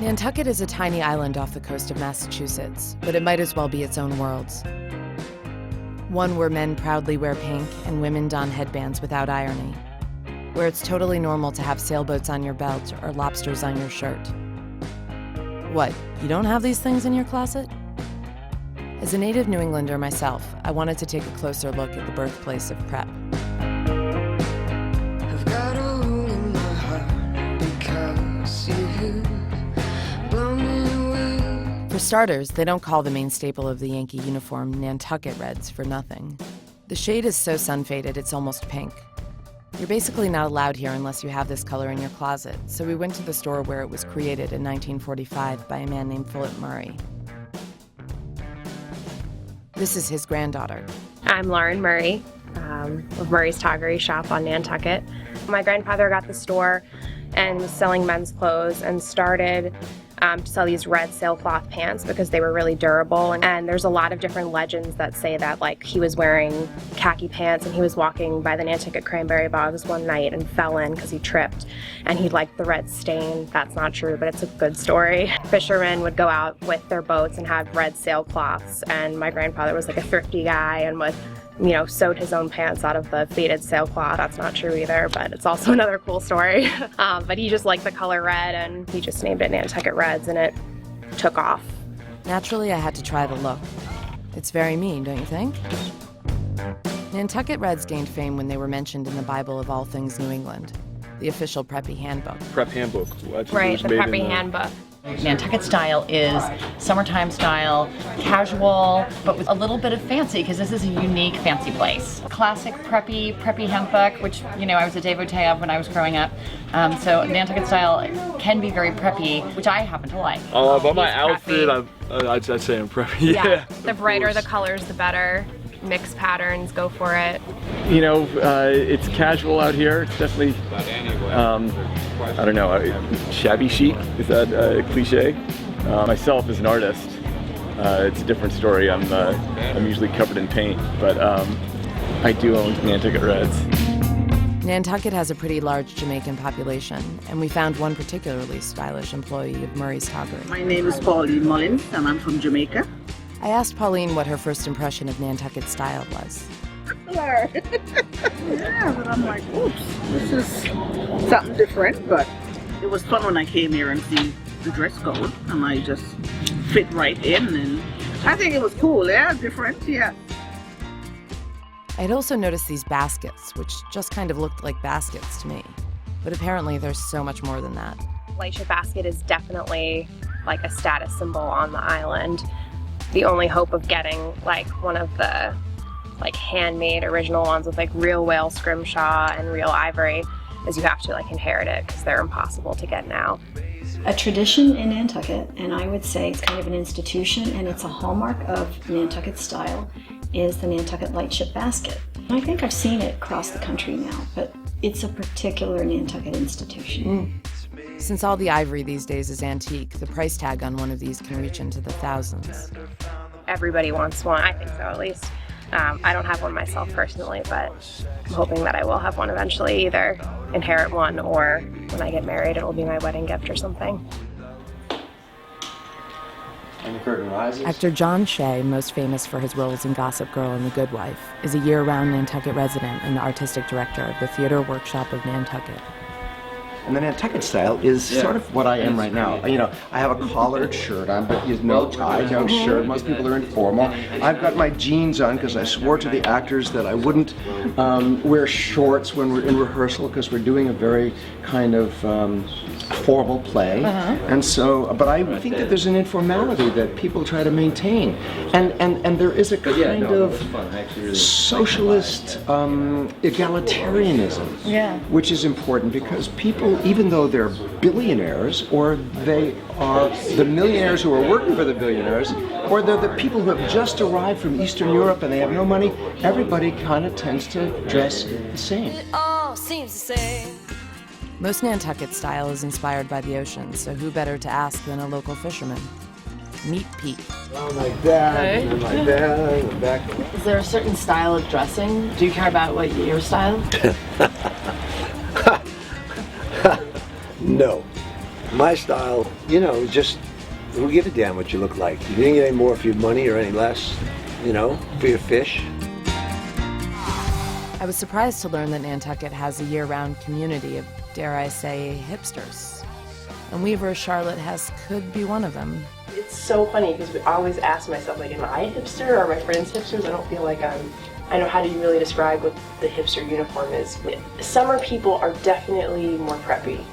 Nantucket is a tiny island off the coast of Massachusetts, but it might as well be its own world. One where men proudly wear pink and women don headbands without irony. Where it's totally normal to have sailboats on your belt or lobsters on your shirt. What, you don't have these things in your closet? As a native New Englander myself, I wanted to take a closer look at the birthplace of prep. I've got a hole in my heart because you blow me away. For starters, they don't call the main staple of the Yankee uniform Nantucket Reds for nothing. The shade is so sun-faded it's almost pink. You're basically not allowed here unless you have this color in your closet, so we went to the store where it was created in 1945 by a man named Philip Murray. This is his granddaughter. I'm Lauren Murray of Murray's Toggery Shop on Nantucket. My grandfather got the store and was selling men's clothes and started to sell these red sailcloth pants because they were really durable. And there's a lot of different legends that say that, like, he was wearing khaki pants and he was walking by the Nantucket cranberry bogs one night and fell in because he tripped and he liked the red stain. That's not true, but it's a good story. Fishermen would go out with their boats and have red sailcloths, and my grandfather was like a thrifty guy and would, you know, sewed his own pants out of the faded sailcloth. That's not true either, but it's also another cool story. But he just liked the color red and he just named it Nantucket Reds, and it took off. Naturally, I had to try the look. It's very mean, don't you think? Nantucket Reds gained fame when they were mentioned in the Bible of all things New England, the official preppy handbook. Prep handbook. Right, the preppy handbook. Nantucket style is summertime style, casual, but with a little bit of fancy, because this is a unique fancy place. Classic preppy handbook, which, you know, I was a devotee of when I was growing up. So Nantucket style can be very preppy, which I happen to like. But my outfit, I'd say I'm preppy. Yeah, the brighter the colors, the better. Mix patterns, go for it. You know, it's casual out here. It's definitely, I don't know, shabby chic. Is that a cliche? Myself as an artist, it's a different story. I'm usually covered in paint, but I do own Nantucket Reds. Nantucket has a pretty large Jamaican population, and we found one particularly stylish employee of Murray's Toggery. My name is Pauline Mullins, and I'm from Jamaica. I asked Pauline what her first impression of Nantucket style was. Yeah, but I'm like, oops, this is something different, but it was fun when I came here and see the dress code, and I just fit right in, and I think it was cool, yeah, different, yeah. I'd also noticed these baskets, which just kind of looked like baskets to me. But apparently there's so much more than that. Lightship basket is definitely like a status symbol on the island. The only hope of getting like one of the like handmade original ones with like real whale scrimshaw and real ivory is you have to like inherit it because they're impossible to get now. A tradition in Nantucket, and I would say it's kind of an institution, and it's a hallmark of Nantucket style, is the Nantucket lightship basket. I think I've seen it across the country now, but it's a particular Nantucket institution. Since all the ivory these days is antique, the price tag on one of these can reach into the thousands. Everybody wants one, I think so at least. I don't have one myself personally, but I'm hoping that I will have one eventually, either inherit one or when I get married it will be my wedding gift or something. And the curtain rises. Actor John Shea, most famous for his roles in Gossip Girl and The Good Wife, is a year-round Nantucket resident and artistic director of the Theater Workshop of Nantucket. And the Nantucket style is sort of what I am right now. You know, I have a collared shirt on, but no tie, no shirt. Most people are informal. I've got my jeans on because I swore to the actors that I wouldn't wear shorts when we're in rehearsal because we're doing a very kind of formal play. And so, but I think that there's an informality that people try to maintain. And there is a kind of socialist egalitarianism, which is important because people, even though they're billionaires, or they are the millionaires who are working for the billionaires, or they're the people who have just arrived from Eastern Europe and they have no money, everybody kind of tends to dress the same. It all seems the same. Most Nantucket style is inspired by the ocean, so who better to ask than a local fisherman? Meet Pete. Like that, and then like that, and back. Is there a certain style of dressing? Do you care about what your style? No. My style, just who give a damn what you look like. You didn't get any more for your money or any less, for your fish. I was surprised to learn that Nantucket has a year-round community of, dare I say, hipsters. And Weaver, Charlotte Hess could be one of them. It's so funny because I always ask myself, like, am I a hipster or are my friends hipsters? I don't feel like I know how do you really describe what the hipster uniform is. Summer people are definitely more preppy,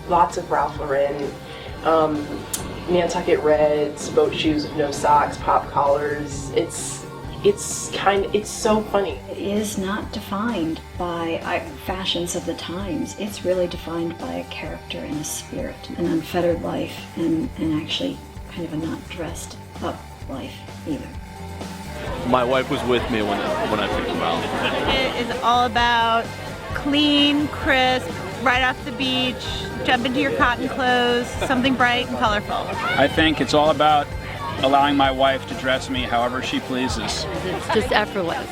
lots of Ralph Lauren, Nantucket Reds, boat shoes with no socks, pop collars. It's so funny. It is not defined by fashions of the times. It's really defined by a character and a spirit, an unfettered life, and actually kind of a not dressed up life either. My wife was with me when I picked them out. It is all about clean, crisp, right off the beach, jump into your cotton clothes, something bright and colorful. I think it's all about allowing my wife to dress me however she pleases. It's just effortless.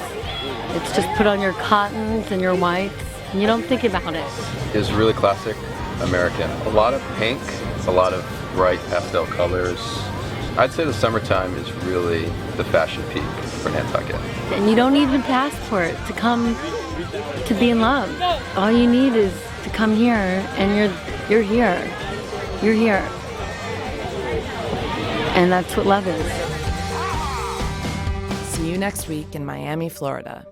It's just put on your cottons and your whites, and you don't think about it. It's really classic American. A lot of pink, a lot of bright pastel colors. I'd say the summertime is really the fashion peak for Nantucket. And you don't need a passport to come to be in love. All you need is to come here, and you're here. You're here. And that's what love is. See you next week in Miami, Florida.